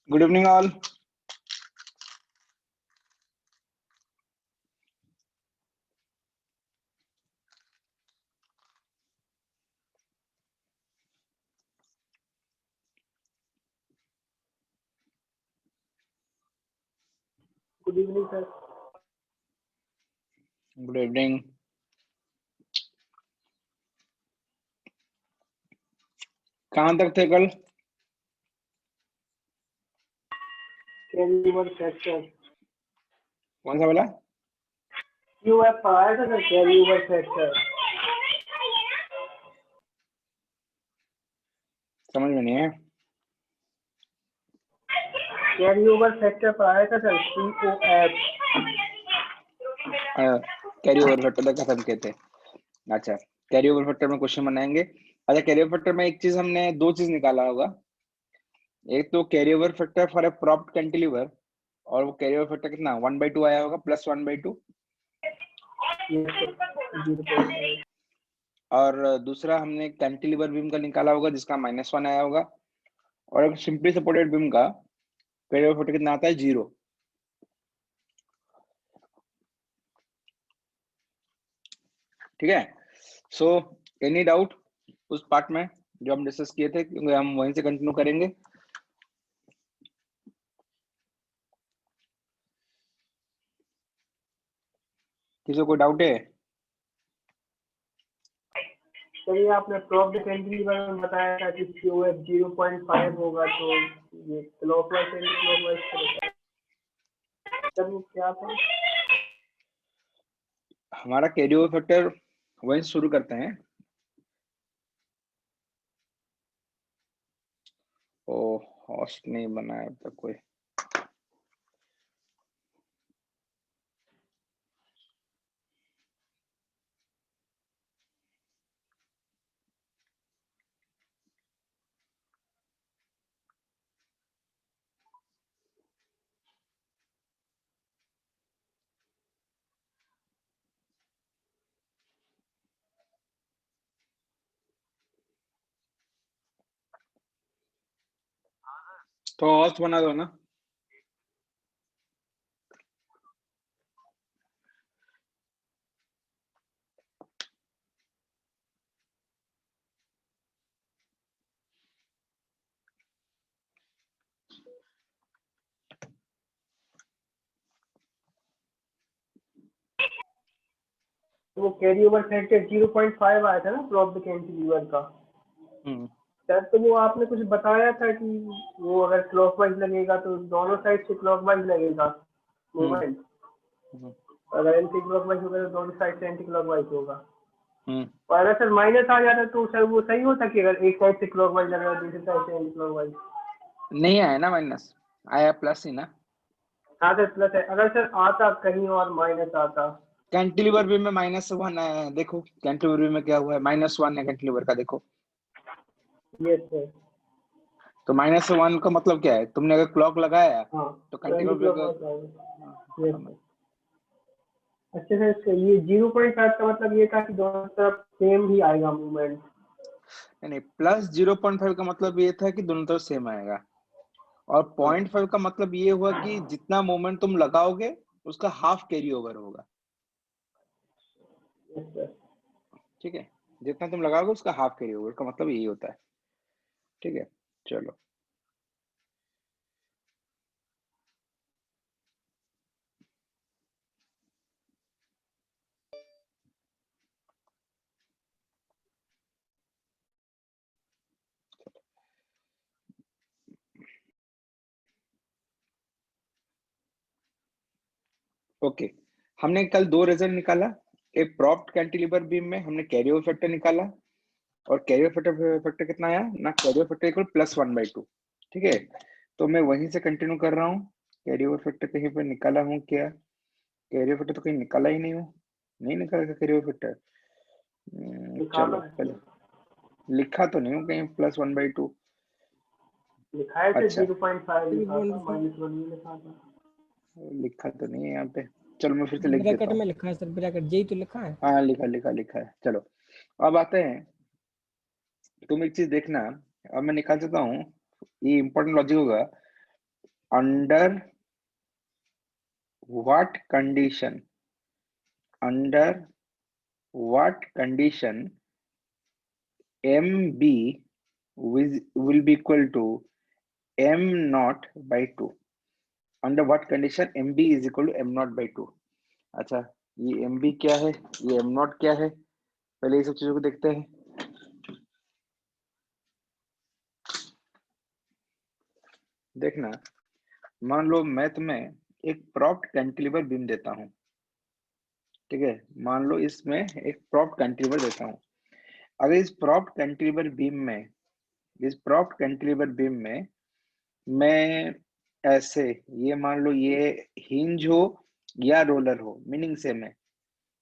Good evening, all. Good evening, sir. Good evening. कहाँ तक थे कल? Carryover factor. कौन सा वाला? You have पढ़ाया था सर carryover factor. समझ में नहीं है। Carryover factor पढ़ाया था sir COF. Carry over factor तक खत्म किए थे। अच्छा, कैरी ओवर फैक्टर में क्वेश्चन बनाएंगे। अच्छा, कैरी ओवर फैक्टर में एक चीज हमने दो चीज निकाला होगा। एक तो carry over factor for a propped cantilever, और वो कैरी ओवर फैक्टर कितना 1/2 आया होगा, प्लस 1/2। और दूसरा हमने कैंटिलीवर बीम का निकाला होगा जिसका -1 आया होगा। और एक सिंपली सपोर्टेड बीम का कैरी ओवर फैक्टर कितना आता है? 0। ठीक है। सो एनी डाउट उस पार्ट में जो हम डिस्कस किए थे, क्योंकि हम वहीं से कंटिन्यू करेंगे। किसी को डाउट है? चलिए, आपने प्रॉब्लम कैंटिलीवर में बताया था कि COF 0.5 होगा, तो ये क्लॉकवाइज एंटी क्लॉकवाइज सर वो क्या था? हमारा कैरी ओवर फैक्टर वहीं शुरू करते हैं। ओ, होस्ट नहीं बनाया अब तक कोई। तो होस्ट बना दो ना। वो कैरीओवर फैक्टर 0.5 आया था ना प्रॉब्लम कैंटिलीवर का। सर तो वो आपने कुछ बताया था कि वो अगर क्लॉकवाइज लगेगा तो दोनों साइड से क्लॉकवाइज लगेगा मूवमेंट, अगर एंटी क्लॉकवाइज होगा तो दोनों साइड से एंटी क्लॉकवाइज होगा। और अगर सर माइनस आ जाता तो सर वो सही होता कि अगर एक साइड से क्लॉकवाइज लग रहा है दूसरी साइड से एंटी क्लॉकवाइज? नहीं आया ना माइनस, आया प्लस ही ना। हाँ सर प्लस है। अगर सर आता कहीं और माइनस आता? कैंटिलीवर भी में -1 आया है, देखो कैंटिलीवर भी में क्या हुआ है, -1 है कैंटिलीवर का, देखो। Yes sir. तो -1 का मतलब क्या है? तुमने अगर क्लॉक लगाया तो एंटी कैंटिलीवर क्लॉकवाइज। अच्छा सर, ये 0.5 का मतलब ये था कि दोनों तरफ सेम ही आएगा मूवमेंट? नहीं, प्लस 0.5 का मतलब ये था कि दोनों तरफ सेम आएगा, और 0.5 का मतलब ये हुआ कि जितना मोमेंट तुम लगाओगे उसका हाफ कैरी ओवर होगा। ठीक है, जितना तुम लगाओगे उसका हाफ कैरी ओवर का मतलब यही होता है। ठीक है, चलो। ओके, हमने कल दो रिजल्ट निकाला। एक प्रॉप्ट कैंटिलीवर बीम में हमने कैरी ओवर फैक्टर निकाला, और कैरियर फैक्टर कितना आया ना, कैरियर फैक्टर इक्वल +1/2। ठीक है, तो मैं वहीं से कंटिन्यू कर रहा हूँ। कैरियर फैक्टर कहीं पर निकाला हूँ क्या? कैरियर फैक्टर तो कहीं निकाला ही नहीं हूँ, नहीं निकाला कैरियर फैक्टर। चलो पहले लिखा तो नहीं हूँ कहीं +1/2 लिखा है, अच्छा 0.5 लिखा था, -1 भी लिखा था। लिखा तो नहीं है यहाँ पे, चलो मैं फिर से लिख ब्रैकेट देता में हूँ। लिखा है सर, ब्रैकेट जेई तो लिखा है। हाँ लिखा है। चलो अब आते हैं, तुम एक चीज देखना, अब मैं निकाल देता हूँ, ये इंपॉर्टेंट लॉजिक होगा। Under what condition, under what condition MB will be equal to M0/2। Under what condition MB is equal to M0/2। अच्छा ये MB क्या है, ये M0 क्या है, पहले ये सब चीजों को देखते हैं। देखना, मान लो मैं तुम्हें एक प्रॉप्ट कैंटिलीवर बीम देता हूँ, ठीक है, मान लो इसमें एक प्रॉप्ट कैंटिलीवर देता हूँ। अगर इस प्रॉप्ट कैंटिलीवर बीम में, इस प्रॉप्ट कैंटिलीवर बीम में मैं ऐसे, ये मान लो ये हिंज हो या रोलर हो, मीनिंग सेम है,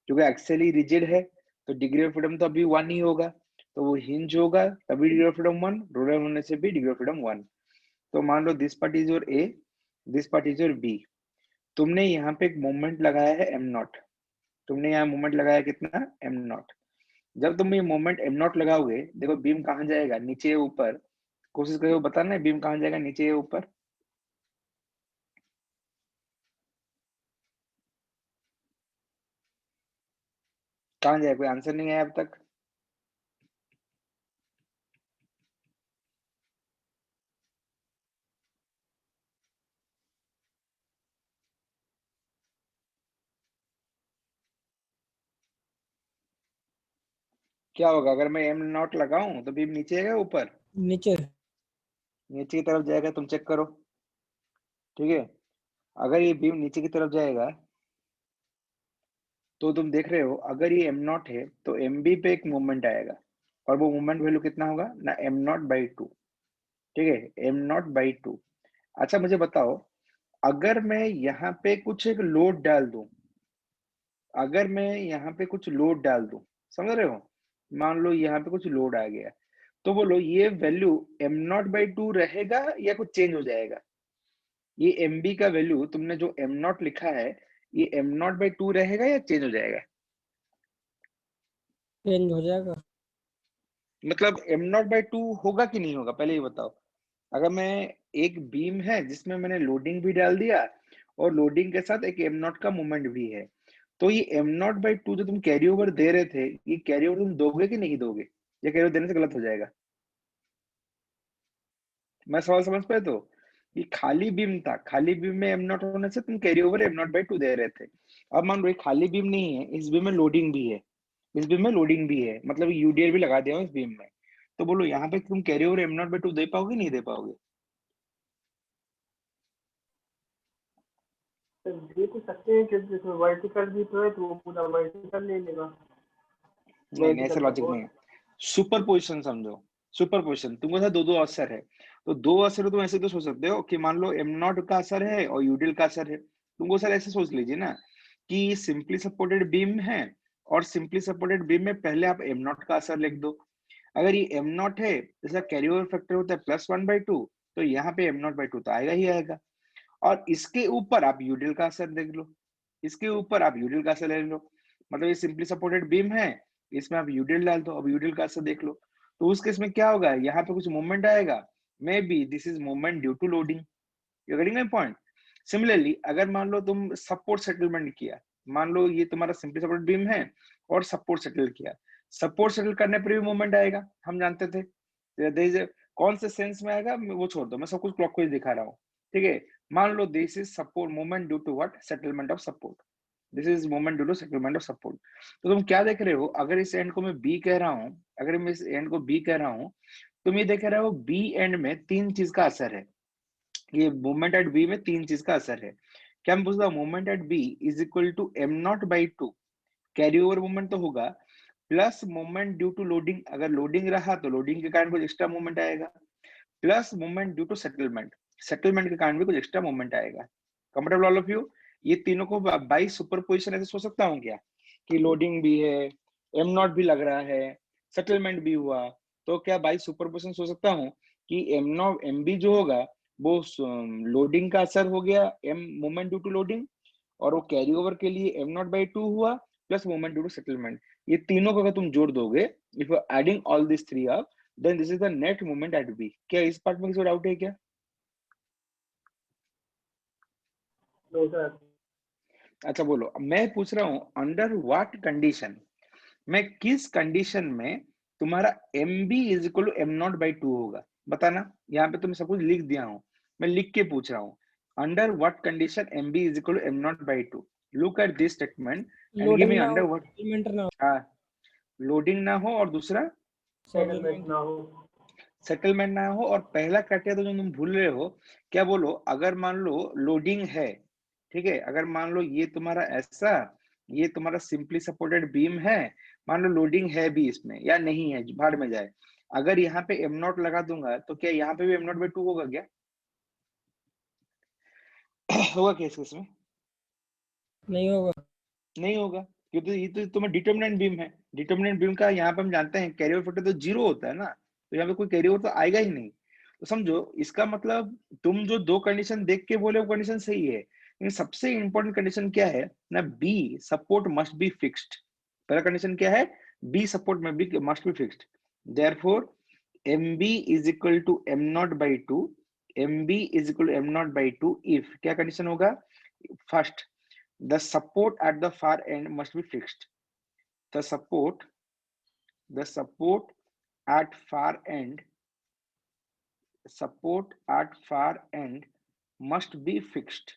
क्योंकि एक्सेली रिजिड है तो डिग्री ऑफ फ्रीडम तो अभी 1 ही होगा, तो वो हिंज होगा तभी डिग्री ऑफ फ्रीडम 1, रोलर होने से भी डिग्री ऑफ फ्रीडम 1। तो मान लो this part is your A, this part is your B। तुमने यहाँ पे एक मोमेंट लगाया है M0, तुमने यहाँ मोमेंट लगाया कितना M0। जब तुम ये मोमेंट M0 लगाओगे, देखो बीम कहाँ जाएगा, नीचे या ऊपर, कोशिश करो बताना है बीम कहाँ जाएगा, नीचे या ऊपर। कहाँ जाएगा, कोई आंसर नहीं आया अब तक। क्या होगा अगर मैं M0 लगाऊं तो बीम नीचे जाएगा ऊपर, नीचे। नीचे की तरफ जाएगा, तुम चेक करो। ठीक है, अगर ये बीम नीचे की तरफ जाएगा तो तुम देख रहे हो, अगर ये M0 है तो MB पे एक मोमेंट आएगा, और वो मोमेंट वैल्यू कितना होगा ना, M0/2। ठीक है, M0/2। अच्छा मुझे बताओ, अगर मैं यहाँ पे कुछ एक लोड डाल दूं, अगर मैं यहाँ पे कुछ लोड डाल दूं, समझ रहे हो, मान लो यहाँ पे कुछ लोड आ गया, तो बोलो ये वैल्यू M0/2 रहेगा या कुछ चेंज हो जाएगा? ये MB का वैल्यू तुमने जो M0 लिखा है, ये M0/2 रहेगा या चेंज हो जाएगा? चेंज हो जाएगा। मतलब M0/2 होगा कि नहीं होगा, पहले ये बताओ। अगर मैं, एक बीम है जिसमें मैंने लोडिंग भी डाल दिया और लोडिंग के साथ एक M0 का मोमेंट भी है, तो ये M0/2 जो तुम कैरी ओवर दे रहे थे, ये कैरी ओवर तुम दोगे कि नहीं दोगे, या कैरी ओवर देने से गलत हो जाएगा? मैं सवाल समझ पाए? तो ये खाली बीम था, खाली बीम में M0 होने से तुम कैरी ओवर M0/2 दे रहे थे। अब मान लो ये खाली बीम नहीं है, इस बीम में लोडिंग भी है, इस बीम में लोडिंग भी है, मतलब यूडीएल भी लगा दिया हूं इस बीम में, तो बोलो यहाँ पे तुम कैरी ओवर M0/2 दे पाओगे नहीं दे पाओगे? तो दे तो सकते हैं कि जिसमें वर्टिकल भी तो है, तो वो पूरा वर्टिकल ले लेगा। नहीं ऐसा वर्टिकल लॉजिक नहीं सपोर्ट। है, सुपर पोजिशन समझो, सुपर पोजिशन। तुमको साथ दो दो असर है, तो दो असर तुम ऐसे तो सोच सकते हो कि मान लो M0 का असर है और यूडीएल का असर है, तुमको सर ऐसे सोच लीजिए ना कि सिंपली सपोर्टेड बीम है, और सिंपली सपोर्टेड बीम में पहले आप M0 का असर लिख दो। अगर ये M0 है, जैसा कैरी ओवर फैक्टर होता है +1/2, तो यहाँ पे M0/2 तो आएगा ही आएगा, और इसके ऊपर आप यूडीएल का असर देख लो, इसके ऊपर आप यूडीएल का असर ले लो, मतलब ये सिंपली सपोर्टेड बीम है, इसमें आप यूडीएल डाल दो, अब यूडीएल का असर देख लो। तो उस केस में क्या होगा, यहाँ पे कुछ मूवमेंट आएगा, may be this is movement due to loading. You getting my point? Similarly अगर मान लो तुम सपोर्ट सेटलमेंट किया, मान लो ये तुम्हारा सिंपली सपोर्ट बीम है और सपोर्ट सेटल किया, सपोर्ट सेटल करने पर भी मूवमेंट आएगा, हम जानते थे। कौन से सेंस में आएगा वो छोड़ दो, मैं सब कुछ क्लॉकवाइज दिखा रहा हूँ। ठीक है, मान लो this is support movement due to what, settlement of support, this is movement due to settlement of support. तो तुम क्या देख रहे हो, अगर इस एंड को मैं बी कह रहा हूँ, अगर मैं इस एंड को बी कह रहा हूँ, तुम ये देख रहे हो बी एंड में तीन चीज का असर है, ये मूवमेंट एट बी में तीन चीज का असर है। क्या मैं पूछता हूँ, movement at B is equal to M0/2, carry over movement तो होगा, plus moment due to loading, अगर लोडिंग रहा तो लोडिंग के कारण कुछ एक्स्ट्रा मोमेंट आएगा, plus moment due to settlement, settlement के कारण भी कुछ एक्स्ट्रा मोमेंट आएगा। Comfortable all of you? ये तीनों को बाई सुपरपोजिशन ऐसे सोच सकता हूँ क्या कि लोडिंग भी है, एम नॉट भी लग रहा है, सेटलमेंट भी हुआ, तो क्या बाई सुपरपोजिशन सोच सकता हूँ कि एम नॉट एम बी जो होगा वो लोडिंग का असर हो गया, M moment due to loading, और वो कैरी ओवर के लिए एम नॉट बाई टू हुआ plus moment due to settlement. ये तीनों को अगर तुम जोड़ दोगे, if you adding all this three up, then this is the net moment at B. क्या इस पार्ट में किसी डाउट है क्या? No sir. अच्छा बोलो, मैं पूछ रहा हूँ अंडर व्हाट कंडीशन, मैं किस कंडीशन में तुम्हारा M B is equal to M not by two होगा, बताना। यहाँ पे तुम सब कुछ लिख दिया हूँ, मैं लिख के पूछ रहा हूँ, under what condition M B is equal to M not by two. Look at this statement and give loading me ना अंडर हो, व्हाट। सेटलमेंट ना हो, हाँ, लोडिंग ना हो और दूसरा सेटलमेंट ना हो। सेटलमेंट ना हो, और पहला क्राइटेरिया तो जो तुम भूल रहे हो, क्या बोलो, अगर मान लो लोडिंग है, ठीक है, अगर मान लो ये तुम्हारा ऐसा, ये तुम्हारा सिंपली सपोर्टेड बीम है, मान लो लोडिंग है भी इसमें या नहीं है, भाड़ में जाए, अगर यहाँ पे एम नॉट लगा दूंगा तो क्या यहाँ पे भी एम नॉट बाई टू होगा क्या? होगा क्या इस केस में? नहीं होगा। नहीं होगा, क्योंकि ये तो तुम्हारा डिटर्मिनेंट बीम है, डिटर्मिनेंट बीम का यहाँ पे हम जानते हैं कैरी ओवर फैक्टर तो जीरो होता है ना, तो यहाँ पे कोई कैरी ओवर तो आएगा ही नहीं। तो समझो इसका मतलब, तुम जो दो कंडीशन देख के बोले वो कंडीशन सही है, लेकिन सबसे इंपॉर्टेंट कंडीशन क्या है ना, B support must be fixed. पहला कंडीशन क्या है? B support must be fixed. Therefore M B is equal to M not by two, M B is equal to M not by two if क्या condition होगा? First, the support at the far end must be fixed. The support at far end, support at far end must be fixed,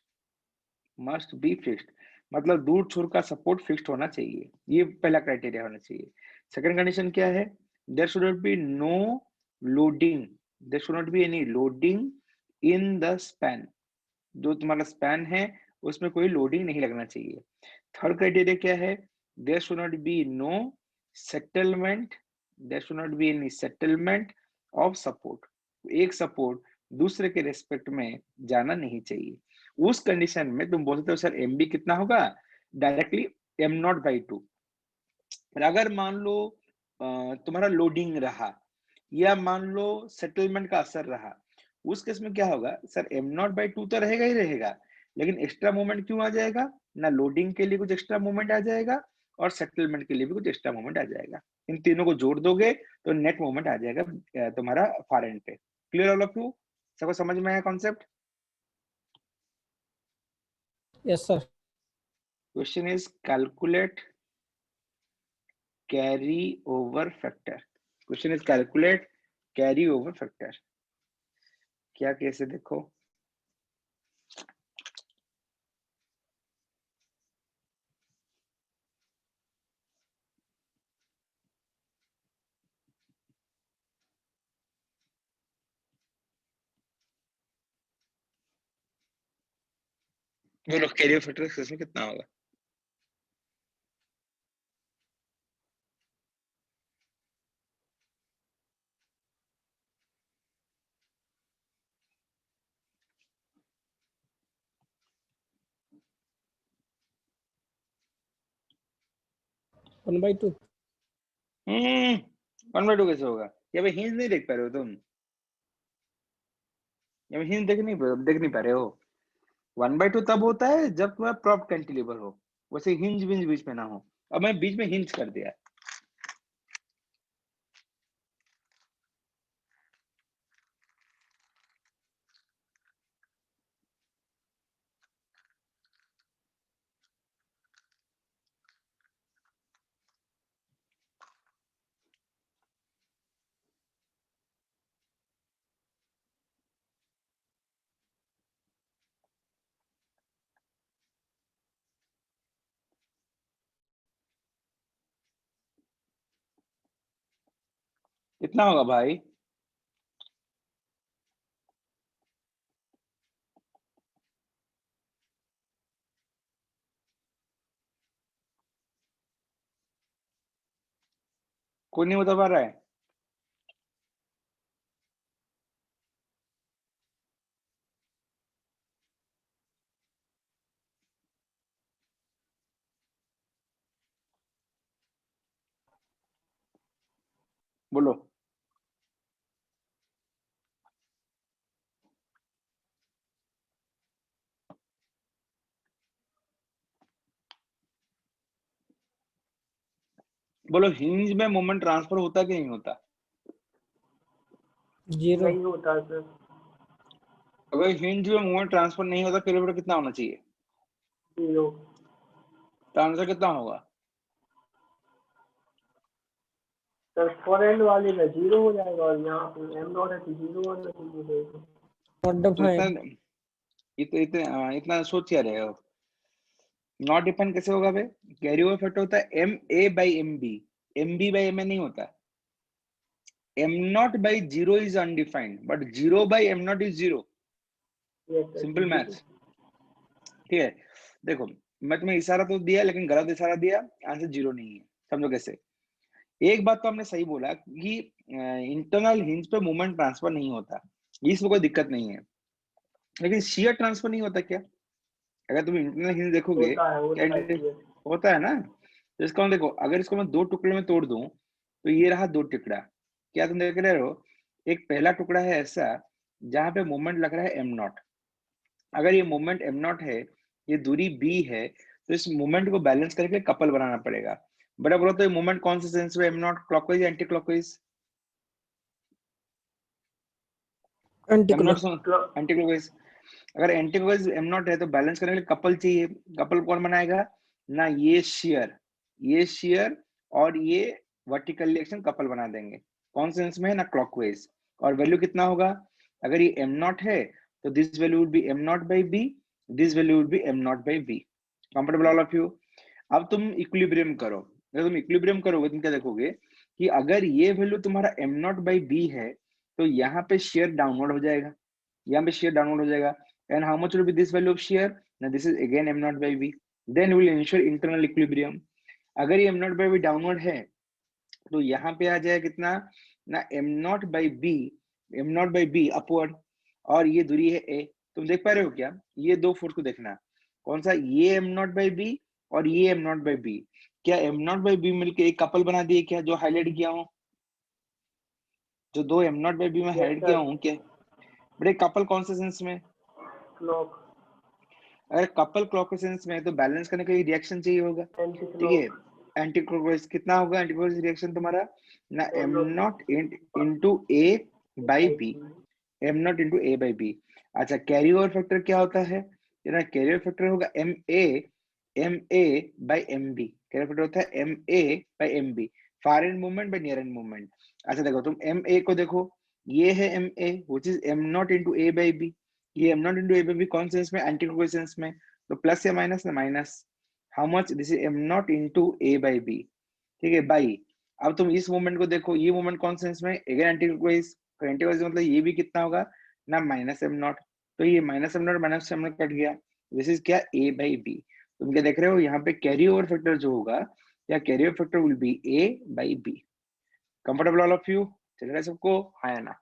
must be fixed, मतलब दूर छोर का support fixed होना चाहिए, ये पहला क्राइटेरिया होना चाहिए। सेकंड कंडीशन क्या है? There should not be no loading, there should not be any loading in the span, जो तुम्हारा स्पैन है उसमें कोई लोडिंग नहीं लगना चाहिए। थर्ड क्राइटेरिया क्या है? There should not be no settlement, there should not be any settlement of support, एक सपोर्ट दूसरे के रेस्पेक्ट में जाना नहीं चाहिए। उस कंडीशन में तुम बोल सकते हो सर एम बी कितना होगा, directly am not by to. अगर मान लो तुम्हारा लोडिंग रहा, या मान लो सेटलमेंट का असर रहा, उस केस में क्या होगा sir, am not by to तो रहेगा ही रहेगा, लेकिन एक्स्ट्रा मूवमेंट क्यों आ जाएगा ना, लोडिंग के लिए कुछ एक्स्ट्रा मूवमेंट आ जाएगा और सेटलमेंट के लिए भी कुछ एक्स्ट्रा मूवमेंट आ जाएगा। इन तीनों को जोड़ दोगे तो नेट मूवमेंट आ जाएगा तुम्हारा फार एंड पे। Clear all of you? सबको समझ में आया concept? Yes sir. Question is calculate carry over factor, question is calculate carry over factor. क्या कैसे देखो, बोलो कैरी ओवर फैक्टर इसमें कितना होगा? One by two. One by two कैसे होगा? या भाई हिंज नहीं देख पा रहे हो तुम, या हिंज देख नहीं पा रहे हो। वन बाई टू तब होता है जब तुम्हारा प्रॉप कैंटिलीवर हो, वैसे हिंज विंज बीच में ना हो। अब मैं बीच में हिंज कर दिया, कितना होगा भाई? कोई नहीं बता पा रहा है? बोलो। बोलो, हिंज में मोमेंट ट्रांसफर होता कि नहीं होता? जीरो। नहीं होता सर। अगर हिंज में मोमेंट ट्रांसफर नहीं होता, किलोमीटर कितना होना चाहिए? 0। तो आंसर कितना होगा? सर फॉरएंड वाले का 0 हो जाएगा और यहाँ पे एम डॉट है तो 0 होना चाहिए। नॉट तो इतना डिफाइंड। इतना सोच क्या रहे हो? नॉट डिफाइन कैसे होगा भाई? कैरी ओवर फैक्टर होता है M A by M B, M B by M A नहीं होता। M not by zero is undefined, but zero by M not is zero. Simple maths. ठीक है, देखो मैं तुम्हें इशारा तो दिया लेकिन गलत इशारा दिया, आंसर जीरो नहीं है। समझो कैसे। एक बात तो हमने सही बोला कि इंटरनल हिंज पे मोमेंट ट्रांसफर नहीं होता, इसमें कोई दिक्कत नहीं है। लेकिन शियर ट्रांसफर नहीं होता क्या? अगर तुम इंटरनल हिंज देखोगे क्या होता है ना? तो इसका देखो, अगर इसको मैं दो टुकड़े में तोड़ दूं तो ये रहा दो टुकड़ा। क्या तुम देख रहे हो? एक पहला टुकड़ा है ऐसा जहां पे मोमेंट लग रहा है एम नॉट। अगर ये मोमेंट एम नॉट है, ये दूरी बी है, तो इस मोमेंट को बैलेंस करके कपल बनाना पड़ेगा। बड़ा बोलो तो ये मोमेंट कौन से सेंस में एम नॉट, क्लॉकवाइज या anti clockwise? Anti am not clock. Anti clockwise. अगर एंटी क्लॉकवाइज एम नॉट है तो बैलेंस करने के लिए कपल चाहिए। कपल कौन बनाएगा ना? ये शेयर और ये वर्टिकल रिएक्शन कपल बना देंगे। कौन सेंस में है ना? क्लॉकवाइज। और वैल्यू कितना होगा? अगर ये एम नॉट है तो this value would be M not by B, this value would be M not by B. Comfortable all of you? अब तुम इक्विलिब्रियम करो। अगर तुम इक्विलिब्रियम करोगे तुम क्या देखोगे कि अगर ये वैल्यू तुम्हारा एम नॉट बाई बी है तो यहाँ पे शेयर डाउनवर्ड हो जाएगा, यहाँ पे शेयर डाउनवर्ड हो जाएगा। And how much will be this value of shear? ना this is again M not by B. Then will ensure internal equilibrium. अगर ये M not by B downward है तो यहाँ पे आ जाएगा कितना ना? M not by B, M not by B upward, और ये दूरी है ए। तुम देख पा रहे हो क्या? ये दो फोर्स को देखना, कौन सा? ये एम नॉट बाई बी और ये एम नॉट बाई बी। क्या एम नॉट बाई बी मिलके एक कपल बना दिए क्या, जो हाईलाइट किया हूँ, जो दो एम नॉट बाई बी में हाईलाइट किया हूँ क्या? बड़े कपल कौन से सेंस में? क्लॉक। अगर कपल क्लॉक के सेंस में तो बैलेंस करने के लिए रिएक्शन चाहिए होगा। ठीक है, एंटी क्लॉकवाइज कितना होगा? एंटी क्लॉकवाइज रिएक्शन तुम्हारा ना M not into A by B, M not into A by B. अच्छा, कैरी ओवर फैक्टर क्या होता है? ना कैरी ओवर फैक्टर होगा M A by M B. Carry over factor होता है M A by M B, far end movement by near end movement. अच्छा देखो, तुम एम ए को देखो, ये है M A which is M not into A by B. ये M not into A by B कौन सेंस में? एंटी क्लॉकवाइज सेंस में। तो प्लस या माइनस ना minus. How much? This is M not into A by B. ठीक है by. अब तुम इस मूवमेंट को देखो, ये मूवमेंट कौन सेंस में? Again anti clockwise. Anti clockwise मतलब ये भी कितना होगा ना? Minus am not. तो ये minus am not minus am not cut गया। दिस इज क्या? ए बाई बी। तुम क्या देख रहे हो यहाँ पे? कैरी ओवर फैक्टर जो होगा, या carry over factor will be A by B. Comfortable all of you? चल रहा है सबको? हाँ या ना?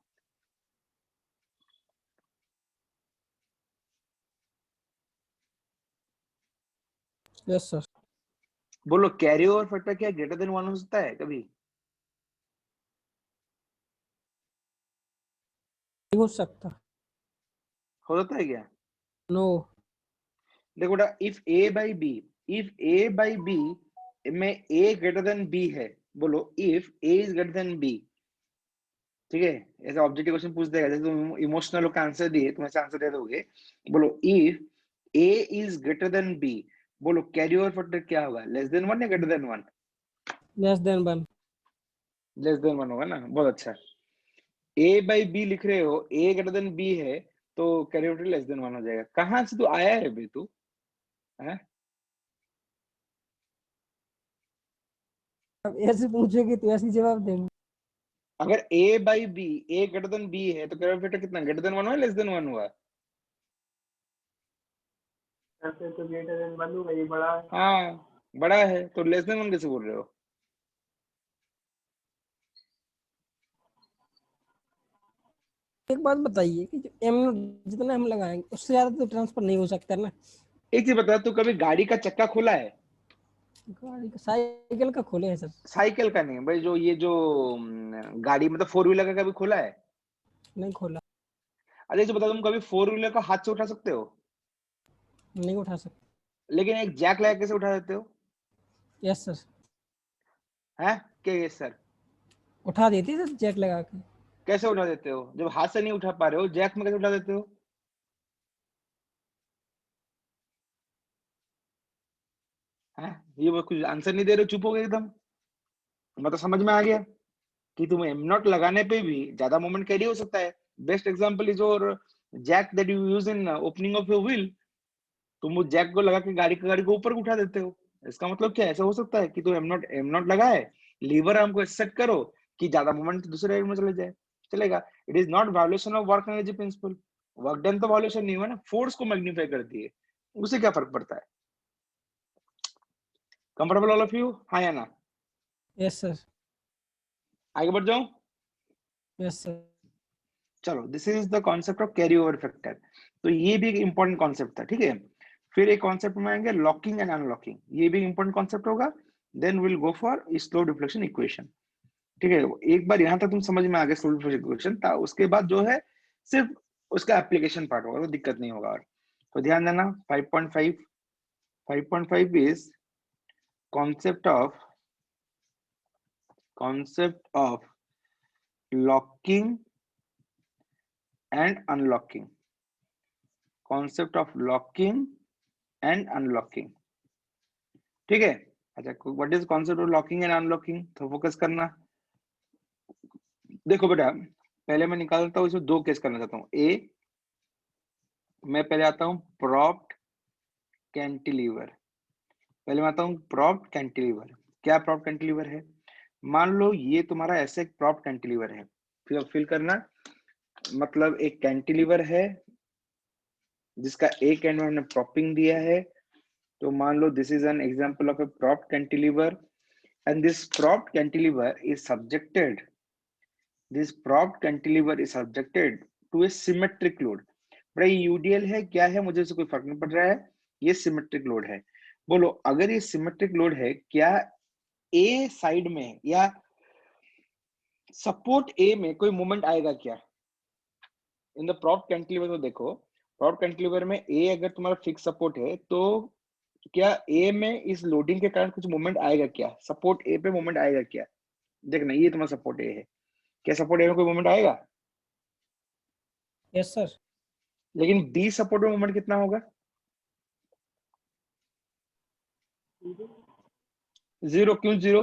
Yes sir. बोलो, कैरी ओवर फैक्टर क्या ग्रेटर देन वन हो सकता है कभी? नहीं हो सकता। हो सकता है क्या? नो। देखो बेटा, if A by B, if A by B में ए ग्रेटर देन बी है, बोलो if A is greater than B. ठीक है, ऐसा ऑब्जेक्टिव क्वेश्चन पूछ देगा, जैसे तुम इमोशनल का आंसर दिए, तुम ऐसा आंसर दे दोगे। बोलो if A is greater than B, बोलो कैरी ओवर फैक्टर क्या होगा? लेस देन वन या greater than one? Less than one. Less than one होगा ना? बहुत अच्छा। ए बाई बी लिख रहे हो, ए ग्रेटर देन बी है तो carry over factor less than one हो जाएगा। कहाँ से तू आया है बे तू? है? अब ऐसे पूछोगे तो ऐसे ही जवाब देंगे। अगर A by B, A greater than B है तो कैरी ओवर फैक्टर कितना? ग्रेटर देन वन हुआ, लेस देन वन हुआ? ऐसे तो ग्रेटर देन 1 होगा, ये बड़ा है। हाँ, बड़ा है तो लेस देन वन कैसे बोल रहे हो? एक बात बताइए कि जो एम जितना हम लगाएंगे उससे ज्यादा तो ट्रांसफर नहीं हो सकता ना। एक चीज बता, तू कभी गाड़ी का चक्का खोला है? गाड़ी का साइकिल का खोले हैं सर। साइकिल का नहीं भाई, जो ये जो गाड़ी मतलब फोर व्हीलर का कभी खोला है? नहीं खोला। अच्छा ये बता, तुम कभी फोर व्हीलर का हाथ से उठा सकते हो? नहीं उठा सकते। लेकिन एक जैक लगा कैसे उठा देते हो? Yes sir. हैं? क्या ये सर? उठा देती है सर जैक लगा के। कैसे उठा देते हो? जब हाथ से नहीं उठा पा रहे हो, जैक में कैसे उठा देते हो? हैं? ये वो कुछ आंसर नहीं दे रहे, चुप हो गए एकदम। मतलब समझ में आ गया कि तुम एम नॉट लगाने पे भी ज्यादा मोमेंट कैरी हो सकता है। Best example is your jack that you use in opening of your wheel. तुम उस जैक को लगा के गाड़ी को ऊपर उठा देते हो। इसका मतलब क्या ऐसा हो सकता है कि तुम एम नॉट लगाए, लीवर आर्म को सेट करो कि ज्यादा मोमेंट दूसरे साइड में चले जाए, चलेगा। It is not violation of work energy principal. Work done तो वायोलेशन नहीं हुआ ना, फोर्स को मैग्नीफाई करती है, उससे क्या फर्क पड़ता है? कंफर्टेबल ऑल ऑफ यू, हाँ या ना? Yes sir. आगे बढ़ जाऊं? Yes sir. चलो, this is the concept of carry over factor. तो ये भी एक इंपॉर्टेंट कॉन्सेप्ट था, ठीक है। फिर एक कॉन्सेप्ट में आएंगे लॉकिंग एंड अनलॉकिंग, ये भी इंपॉर्टेंट कॉन्सेप्ट होगा। Then will go for slope deflection equation, ठीक है। एक बार यहाँ तक तुम समझ में आ गए स्लो डिफ्लेक्शन इक्वेशन था, उसके बाद जो है सिर्फ उसका एप्लीकेशन पार्ट होगा, तो दिक्कत नहीं होगा। और तो ध्यान देना 5.5 is concept of locking and unlocking, concept of locking and unlocking, ठीक है। अच्छा, what is concept of locking and unlocking, तो फोकस करना। देखो बेटा, पहले मैं निकालता हूँ इसमें दो केस करना चाहता हूँ। ए, मैं पहले आता हूँ प्रॉप्ड कैंटिलीवर। पहले मैं आता हूँ प्रॉप्ड कैंटिलीवर। क्या प्रॉप्ड कैंटिलीवर है? मान लो ये तुम्हारा ऐसे एक प्रॉप्ड कैंटिलीवर है, फिर फिल करना। मतलब एक कैंटिलीवर है जिसका एक एंड में हमने प्रॉपिंग दिया है, तो मान लो this is an example of a propped cantilever and this propped cantilever is subjected to a symmetric load। भाई यूडीएल है क्या है मुझे इससे कोई फर्क नहीं पड़ रहा है, ये सिमेट्रिक लोड है। बोलो अगर ये सिमेट्रिक लोड है, क्या ए साइड में या सपोर्ट ए में कोई मूवमेंट आएगा क्या इन द प्रॉप्ड कैंटिलीवर? तो देखो, प्रॉप्ड कैंटिलीवर में ए अगर तुम्हारा फिक्स सपोर्ट है, तो क्या ए में इस लोडिंग के कारण कुछ मूवमेंट आएगा क्या? सपोर्ट ए पे मूवमेंट आएगा क्या? देखना, ये तुम्हारा सपोर्ट ए है, क्या सपोर्ट ए में कोई मूवमेंट आएगा? Yes sir. लेकिन बी सपोर्ट में मूवमेंट कितना होगा? जीरो। क्यों जीरो?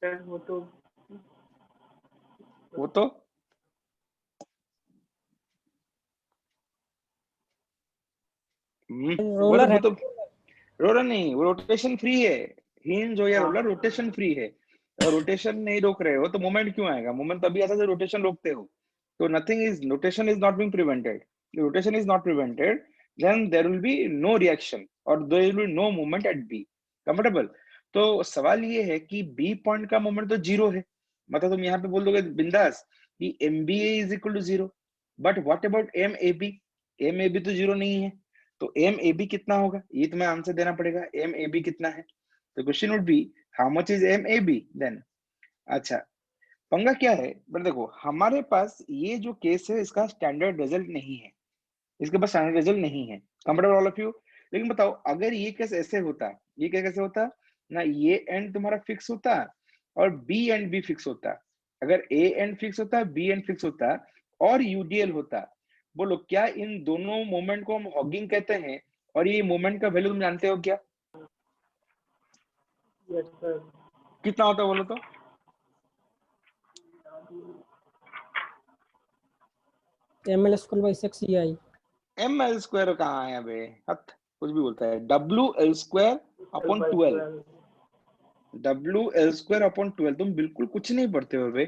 वो तो वो तो रोलर वो है। तो रोलर नहीं, वो रोटेशन फ्री है। हिंज हो या रोलर, रोटेशन फ्री है। अगर रोटेशन नहीं रोक रहे हो तो मोमेंट क्यों आएगा? मोमेंट तभी आता है जब रोटेशन रोकते हो। तो nothing is, rotation is not being prevented, rotation is not prevented, then there will be no reaction और there will be no movement at B. Comfortable? तो सवाल ये है कि बी पॉइंट का मोमेंट तो जीरो है, मतलब तुम यहाँ पे बोल दोगे बिंदास कि M B A is equal to zero, but what about M A B? M A B तो जीरो नहीं है, तो एम ए बी कितना होगा ये तुम्हें आंसर देना पड़ेगा। एम ए बी कितना है? तो question would be how much is M A B then. अच्छा, पंगा क्या है? बट देखो हमारे पास ये जो केस है इसका स्टैंडर्ड रिजल्ट नहीं है, इसके पास स्टैंडर्ड रिजल्ट नहीं है। Comfortable all of you? लेकिन बताओ अगर ये केस ऐसे होता, ये क्या कैसे होता ना, ये एंड तुम्हारा फिक्स होता और बी एंड बी फिक्स होता। अगर ए एंड फिक्स होता, बी एंड फिक्स होता और यूडीएल होता, बोलो क्या इन दोनों मोमेंट को हम हॉगिंग कहते हैं? और ये मोमेंट का वैल्यू तुम जानते हो क्या यस सर। कितना होता है? बोलो तो। M L square by 6 EI। M L square कहाँ है बे? हट, कुछ भी बोलता है। W L square upon 12, W L square upon 12। तुम बिल्कुल कुछ नहीं पढ़ते हो बे।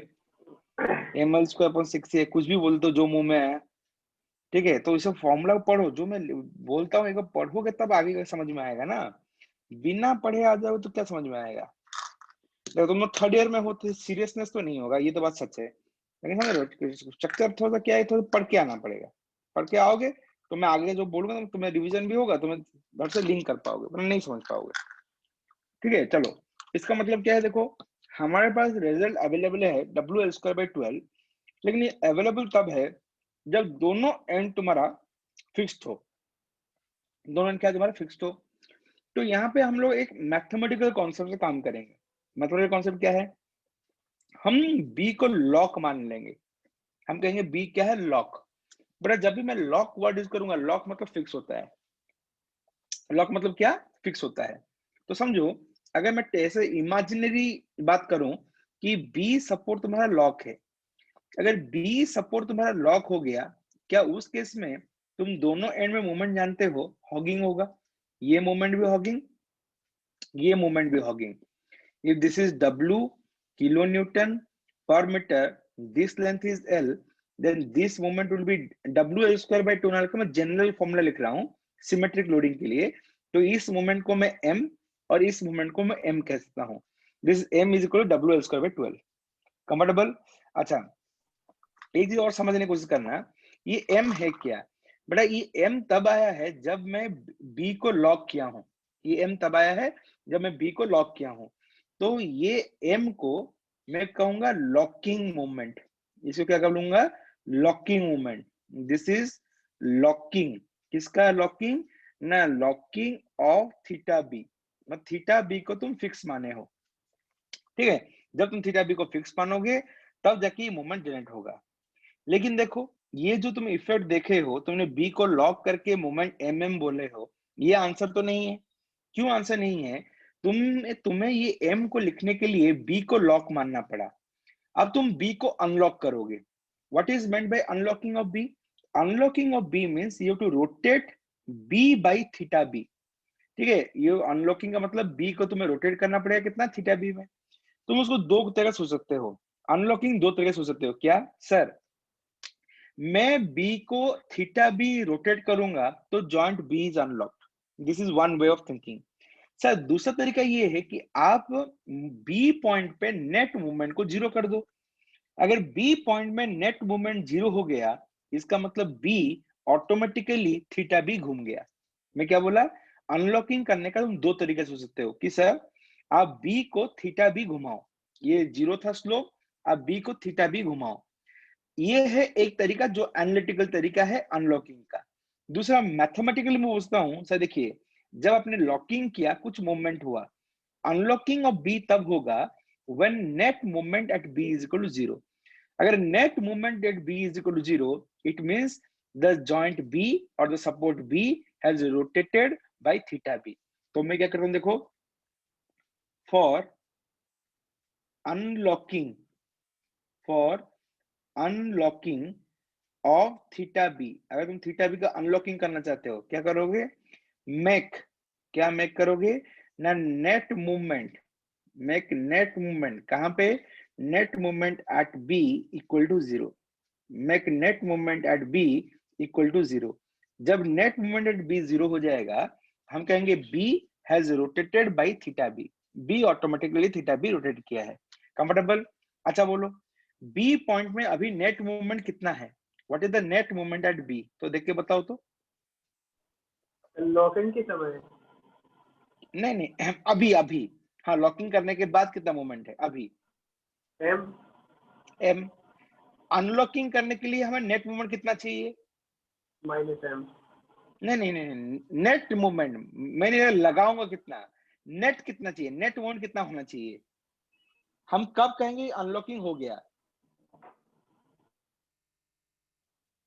एम एल स्क्वायर अपॉन 6 है, कुछ भी बोलते हो जो मुंह में है, ठीक है। तो इसे फॉर्मूला पढ़ो, जो मैं बोलता हूँ एक बार पढ़ोगे तब आगे समझ में आएगा ना। बिना पढ़े आ जाओ तो क्या समझ में आएगा? तो तुम लोग थर्ड ईयर में हो तो सीरियसनेस तो नहीं होगा, ये तो बात सच है, लेकिन समझ लो चक्कर थोड़ा सा क्या है, थोड़ा पढ़ के आना पड़ेगा, पढ़ के आओगे तो मैं आगे जो बोलूंगा तो तुम्हें रिवीजन भी होगा, तुम्हें घर से लिंक कर पाओगे, वरना नहीं समझ पाओगे। ठीक है, चलो इसका मतलब क्या है, देखो हमारे पास रिजल्ट अवेलेबल है WL²/12, लेकिन ये अवेलेबल तब है जब दोनों एंड तुम्हारा फिक्स्ड हो, दोनों एंड क्या तुम्हारा फिक्स्ड हो। तो यहाँ पे हम लोग एक मैथमेटिकल कॉन्सेप्ट से काम करेंगे। मैथमेटिकल कॉन्सेप्ट क्या है, हम बी को लॉक मान लेंगे, हम कहेंगे बी क्या है, लॉक। बट जब भी मैं लॉक वर्ड यूज करूंगा, लॉक मतलब फिक्स होता है, लॉक मतलब क्या, फिक्स होता है। तो समझो अगर मैं ऐसे इमेजिनरी बात करूं कि बी सपोर्ट तुम्हारा लॉक है, अगर बी सपोर्ट तुम्हारा लॉक हो गया, क्या उस केस में तुम दोनों एंड में मोमेंट जानते हो, हॉगिंग होगा, ये मोमेंट भी हॉगिंग, ये मोमेंट भी hugging. If this is W kilonewton per meter, this length is L, then this moment will be WL²/2। मैं जनरल फॉर्मूला लिख रहा हूँ सिमेट्रिक लोडिंग के लिए, तो इस मोमेंट को मैं M और इस मोमेंट को मैं M कह सकता हूँ। This M is equal to WL²/12। Comfortable? अच्छा एक चीज और समझने की कोशिश करना, ये M है क्या बेटा, ये M तब आया है जब मैं B को लॉक किया हूँ, ये M तब आया है जब मैं B को लॉक किया हूँ। तो ये M को मैं कहूंगा लॉकिंग मोमेंट, इसको क्या कहूंगा, locking moment. This is locking, किसका लॉकिंग ना, लॉकिंग ऑफ थीटा बी, मतलब थीटा बी को तुम फिक्स माने हो। ठीक है, जब तुम थीटा बी को फिक्स मानोगे तब जाके मोमेंट जनरेट होगा। लेकिन देखो ये जो तुम इफेक्ट देखे हो, तुमने बी को लॉक करके मोमेंट MM बोले हो, ये आंसर तो नहीं है। क्यों आंसर नहीं है, तुम्हें ये M को लिखने के लिए B को लॉक मानना पड़ा। अब तुम B को अनलॉक करोगे, what is meant by unlocking of B? Unlocking of B means you have to rotate B by theta B। ठीक है, ये अनलॉकिंग का मतलब B को तुम्हें रोटेट करना पड़ेगा कितना, थीटा B में। तुम उसको दो तरह सोच सकते हो, अनलॉकिंग दो तरह सोच सकते हो, क्या सर, मैं बी को थीटा बी रोटेट करूंगा तो joint B is unlocked, this is one way of thinking. Sir दूसरा तरीका ये है कि आप बी पॉइंट पे नेट मूवमेंट को जीरो कर दो। अगर बी पॉइंट में नेट मूवमेंट जीरो हो गया, इसका मतलब बी ऑटोमेटिकली थीटा बी घूम गया। मैं क्या बोला, अनलॉकिंग करने का तुम दो तरीके से हो सकते हो कि सर आप बी को थीटा बी घुमाओ, ये जीरो था स्लोप, आप बी को थीटा बी घुमाओ। ये है एक तरीका जो एनालिटिकल तरीका है अनलॉकिंग का। दूसरा मैथमेटिकली मैं पूछता हूं, सर देखिए जब आपने लॉकिंग किया कुछ मूवमेंट हुआ, अनलॉकिंग ऑफ बी तब होगा when net movement at B is equal to zero. अगर net movement at B is equal to zero, it means the joint B और the support B has rotated by theta B. तो मैं क्या करता हूं, देखो for unlocking, for unlocking of theta B, अगर तुम थीटा बी का अनलॉकिंग करना चाहते हो क्या करोगे, मेक, क्या मेक करोगे ना, net movement, make net movement कहां पे, net movement at B equal to zero, make net movement at B equal to zero. जब net movement at B zero हो जाएगा, हम कहेंगे B has rotated by theta B, B automatically theta B rotate किया है। Comfortable? अच्छा बोलो B point में अभी नेट मूवमेंट कितना है, what is the net movement at B, तो देख के बताओ तो। लॉकिंग के समय नहीं नहीं अभी अभी, हाँ लॉकिंग करने के बाद कितना मूवमेंट है अभी, M M। अनलॉकिंग करने के लिए हमें नेट मूवमेंट कितना चाहिए, -M। नहीं नहीं नहीं, नेट मूवमेंट मैंने लगाऊंगा कितना, नेट कितना चाहिए, नेट मूवमेंट कितना होना चाहिए, हम कब कहेंगे अनलॉकिंग हो गया,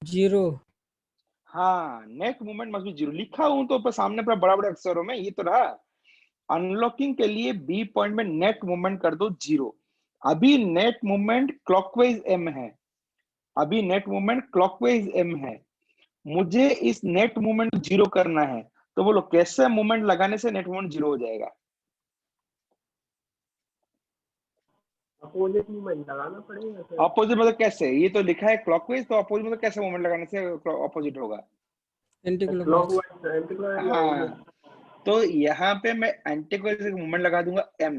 जीरो। हाँ net movement must be zero, लिखा हूं तो सामने पर बड़ा बड़े अक्षरों में, ये तो रहा। अनलॉकिंग के लिए बी पॉइंट में नेट मूवमेंट कर दो जीरो। अभी नेट मूवमेंट क्लॉकवाइज M है, अभी नेट मूवमेंट क्लॉकवाइज M है, मुझे इस नेट मूवमेंट जीरो करना है। तो बोलो कैसे मूवमेंट लगाने से नेट मूवमेंट जीरो हो जाएगा, अपोजिट मूवमेंट लगाना पड़ेगा सर। ऑपोजिट मतलब कैसे, ये तो लिखा है क्लॉकवाइज, तो ऑपोजिट मतलब कैसे मूवमेंट लगाने से ऑपोजिट होगा, anti clockwise. Clockwise anti clockwise हाँ तो यहाँ पे मैं एंटी क्लॉकवाइज मूवमेंट लगा दूंगा M,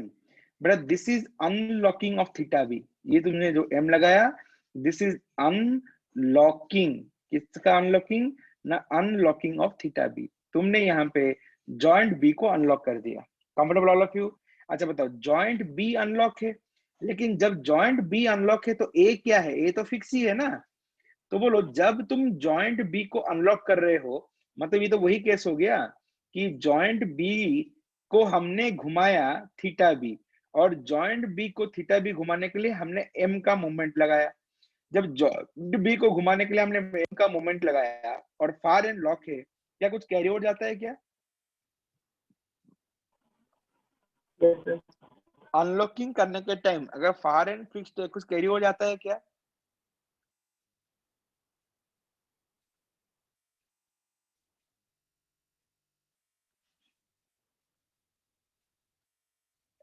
बेटा this is unlocking of theta B, ये तुमने जो एम लगाया दिस इज अनलॉकिंग, किसका अनलॉकिंग ना, अनलॉकिंग ऑफ थीटा बी, तुमने यहाँ पे जॉइंट बी को अनलॉक कर दिया। Comfortable all of you? अच्छा बताओ जॉइंट बी अनलॉक है, लेकिन जब जॉइंट बी अनलॉक है तो ए क्या है, ए तो फिक्स ही है ना, तो बोलो जब तुम जॉइंट बी को अनलॉक कर रहे हो, मतलब ये तो वही केस हो गया कि जॉइंट बी को हमने घुमाया थीटा बी, और जॉइंट बी को थीटा बी घुमाने के लिए हमने एम का मोमेंट लगाया। जब जॉइंट बी को घुमाने के लिए हमने एम का मोमेंट लगाया और फार एंड लॉक है, क्या कुछ कैरी ओवर जाता है क्या? अनलॉकिंग करने के टाइम अगर फार एंड फिक्स्ड है, कुछ कैरी ओवर जाता है क्या?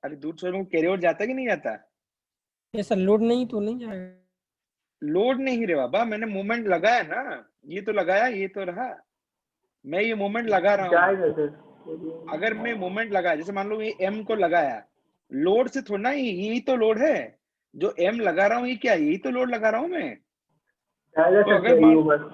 अरे दूर छोड़ में कैरी ओवर जाता है कि नहीं जाता? ऐसा लोड नहीं तो नहीं जाएगा। लोड नहीं रे बाबा, मैंने मूवमेंट लगाया ना, ये तो लगाया, ये तो रहा, मैं ये मूवमेंट लगा रहा हूँ। अगर मैं मूवमेंट लगाया, जैसे मान लो ये एम को लगाया, लोड से थोड़ा ना, यही तो लोड है जो एम लगा रहा हूँ, ये क्या, यही तो लोड लगा रहा हूँ मैं। तो अगर मान,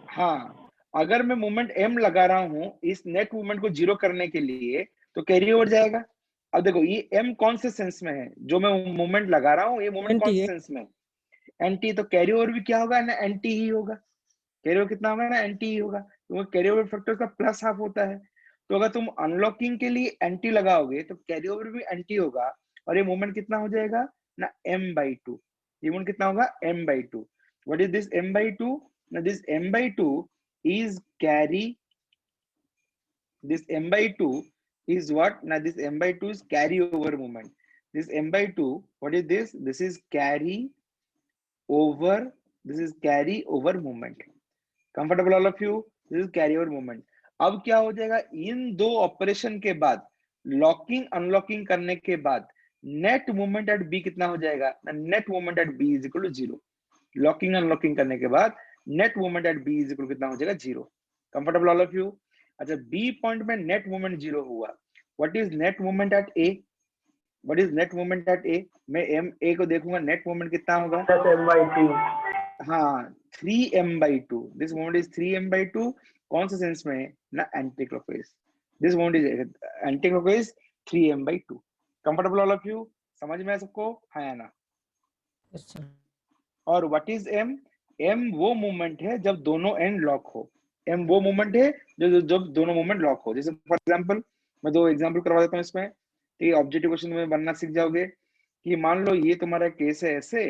हाँ अगर मैं मूवमेंट एम लगा रहा हूँ इस नेट मूवमेंट को जीरो करने के लिए, तो कैरी ओवर जाएगा। अब देखो ये एम कौन से सेंस में है, जो मैं मूवमेंट लगा रहा हूँ ये मूवमेंट कौन से सेंस में है, एंटी, तो कैरी ओवर भी क्या होगा ना, एंटी ही होगा। कैरी ओवर कितना होगा ना, एंटी ही होगा, तो कैरी ओवर फैक्टर का प्लस हाफ होता है। तो अगर तुम अनलॉकिंग के लिए एंटी लगाओगे तो कैरी ओवर भी एंटी होगा, और ये मूवमेंट कितना हो जाएगा ना, m/2, ये मूवमेंट कितना होगा, m/2। What is this m/2 ना, this m/2 is carry, this m/2 is what now, this m/2 is carry over moment, this m/2 what is this, this is carry over, this is carry over moment। Comfortable all of you? This is carry over movement. अब क्या हो जाएगा, इन दो operation के बाद, locking unlocking करने के बाद नेट मूवमेंट एट बी कितना हो जाएगा, net movement at B is equal to zero. Locking unlocking करने के बाद net movement at B is equal कितना हो जाएगा, zero. Comfortable all of you? अच्छा बी पॉइंट में नेट मूवमेंट जीरो हुआ, what is net movement at A, what is net movement at A, मैं एम ए को देखूंगा नेट मूवमेंट कितना होगा, हाँ 3m/2, this moment is 3m/2, कौन से सेंस में ना, anti clockwise, this moment is anti clockwise 3m/2। Comfortable all of you? समझ में है सबको, हाँ या ना? अच्छा और व्हाट इज एम, एम वो मूवमेंट है जब दोनों एंड लॉक हो, एम वो मूवमेंट है जो जब दोनों मूवमेंट लॉक हो। जैसे फॉर एग्जांपल मैं दो एग्जांपल करवा देता हूँ इसमें, ठीक है, ऑब्जेक्टिव क्वेश्चन में बनना सीख जाओगे कि मान लो ये तुम्हारा केस है ऐसे,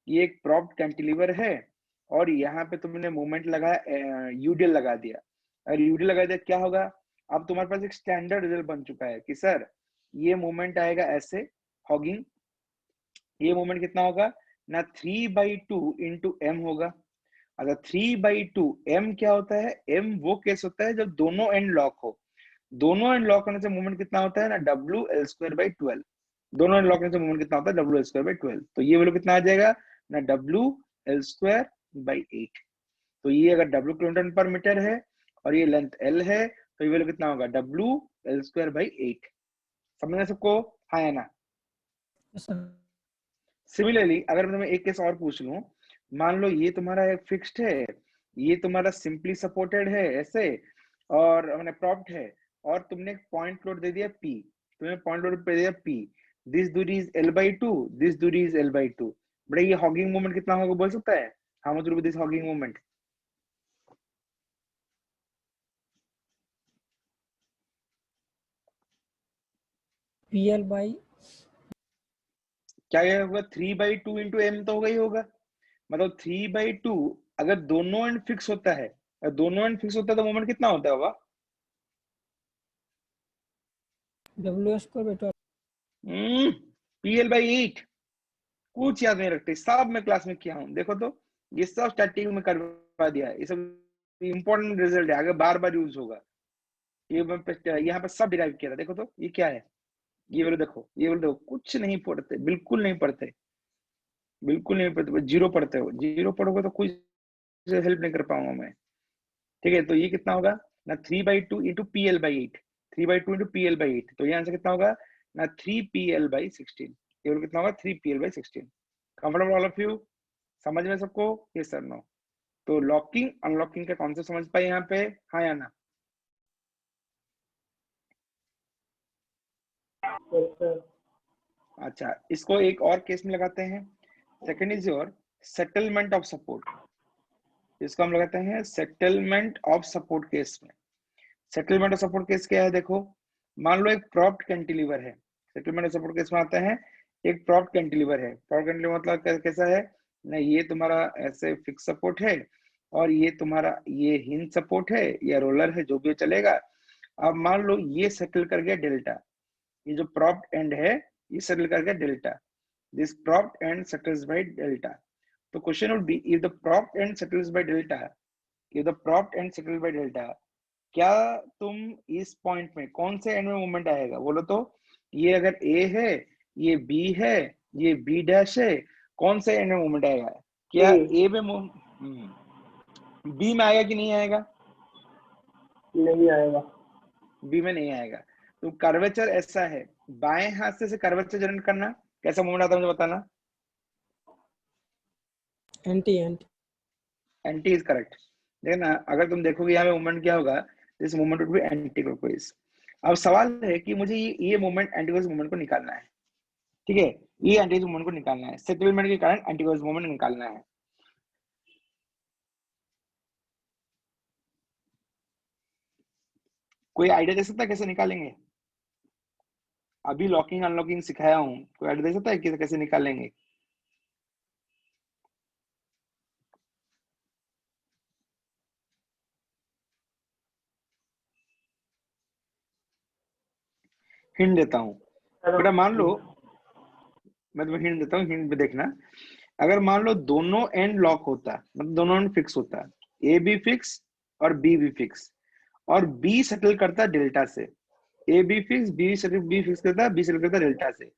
ये एक प्रॉप्ड कैंटिलीवर है और यहाँ पे तुमने मूवमेंट लगाया, यूडीएल लगा दिया, और यूडीएल लगा दिया क्या होगा, अब तुम्हारे पास एक स्टैंडर्ड रिजल्ट बन चुका है कि सर ये मूवमेंट आएगा ऐसे, हॉगिंग, ये मूवमेंट कितना होगा ना, 3/2 इंटू एम होगा। अगर 3/2 एम क्या होता है, एम वो केस होता है जब दोनों एंड लॉक हो, दोनों एंड लॉक होने से मूवमेंट कितना होता है ना, WL²/12, दोनों एंड लॉक होने से मूवमेंट कितना होता है, WL²/12, तो ये वैल्यू कितना आ जाएगा ना, WL²/8। तो ये अगर W किलोमीटर पर मीटर है और ये लेंथ L है, तो ये वैल्यू कितना होगा, WL²/8। समझना सबको, हाँ या ना? सिमिलरली अगर मैं एक केस और पूछ लूं, मान लो ये तुम्हारा एक फिक्स्ड है, ये तुम्हारा सिंपली सपोर्टेड है ऐसे, और मैंने प्रॉप्ट है, और तुमने एक पॉइंट लोड दे दिया P, तुमने पॉइंट लोड पे दिया P, दिस दूरी इज L/2, दिस दूरी इज L/2, बड़ा ये हॉगिंग मोमेंट कितना होगा बोल सकता है, how much will be this hogging moment? PL by, क्या ये होगा, 3/2 इंटू एम तो होगा ही होगा, मतलब 3/2 अगर दोनों एंड फिक्स होता है, दोनों एंड फिक्स होता है तो मोमेंट कितना होता होगा, W²/12। PL/8। कुछ याद नहीं रखते, सब मैं क्लास में किया हूँ, देखो तो ये सब स्टैटिक में करवा दिया है, ये सब इंपॉर्टेंट रिजल्ट है, आगे बार बार यूज होगा। ये मैं यहाँ पे सब डिराइव किया था, देखो तो ये क्या है, ये वाले देखो, ये वाले देखो, कुछ नहीं पढ़ते, बिल्कुल नहीं पढ़ते, बिल्कुल नहीं पढ़ते, जीरो पढ़ते हो, जीरो पढ़ोगे तो कुछ हेल्प नहीं कर पाऊंगा मैं। ठीक है, तो ये कितना होगा ना, 3/2 इंटू PL/8, 3/2 इंटू PL/8, तो ये आंसर कितना होगा ना 3pl/16, केवल कितना होगा 3pl/16। Comfortable all of you, समझ में सबको? Yes sir no? तो लॉकिंग अनलॉकिंग का कॉन्सेप्ट समझ पाए यहाँ पे, हाँ या ना? अच्छा, इसको एक और केस में लगाते हैं। Second is your settlement of support. इसको हम लगाते हैं सेटलमेंट ऑफ सपोर्ट केस में। सेटलमेंट ऑफ सपोर्ट केस क्या है? देखो, मान लो एक प्रॉप्ट कैंटिलीवर है। सेटलमेंट ऑफ सपोर्ट केस में आता है एक प्रॉप्ट कैंटिलीवर है। प्रॉप्ट कैंटिलीवर मतलब कैसा है ना, ये तुम्हारा ऐसे फिक्स सपोर्ट है और ये तुम्हारा ये हिंज सपोर्ट है या रोलर है, जो भी चलेगा। अब मान लो ये सेटल कर गया डेल्टा, ये जो प्रॉप्ट एंड है ये सेटल कर गया delta, this propped end settles by delta. तो question would be if the propped end settles by delta, if the propped end settles by delta, क्या तुम इस पॉइंट में कौन से एंड में मूवमेंट आएगा बोलो तो? ये अगर ए है, ये बी है, ये बी डैश है, कौन से एंड में मूवमेंट आएगा? क्या ए में बी में आएगा कि नहीं आएगा? नहीं आएगा, बी में नहीं आएगा। तो कर्वेचर ऐसा है, बाएं हाथ से कर्वेचर जनरेट करना, कैसा मूवमेंट आता है मुझे बताना। Anti anti anti is correct. देखना, अगर तुम देखोगे यहाँ पे मूवमेंट क्या होगा, this movement would be anti clockwise. अब सवाल है कि मुझे ये मूवमेंट एंटीक्लॉकवाइज मूवमेंट को निकालना है, ठीक है? ये एंटीक्लॉकवाइज मूवमेंट को निकालना है, सेटलमेंट के कारण एंटीक्लॉकवाइज मूवमेंट निकालना है। कोई आइडिया दे सकता है कैसे निकालेंगे? अभी लॉकिंग अनलॉकिंग सिखाया हूँ, कोई आइडिया दे सकता है कि कैसे निकालेंगे? हिंट देता हूँ बेटा, मान लो मैं तुम्हें हिंट देता हूँ, हिंट में देखना। अगर मान लो दोनों एंड लॉक होता, मतलब दोनों एंड फिक्स होता, ए बी फिक्स और बी भी फिक्स, और बी सेटल करता डेल्टा से, A B fix, be settle, B fix करता, बी सेटल करता डेल्टा से,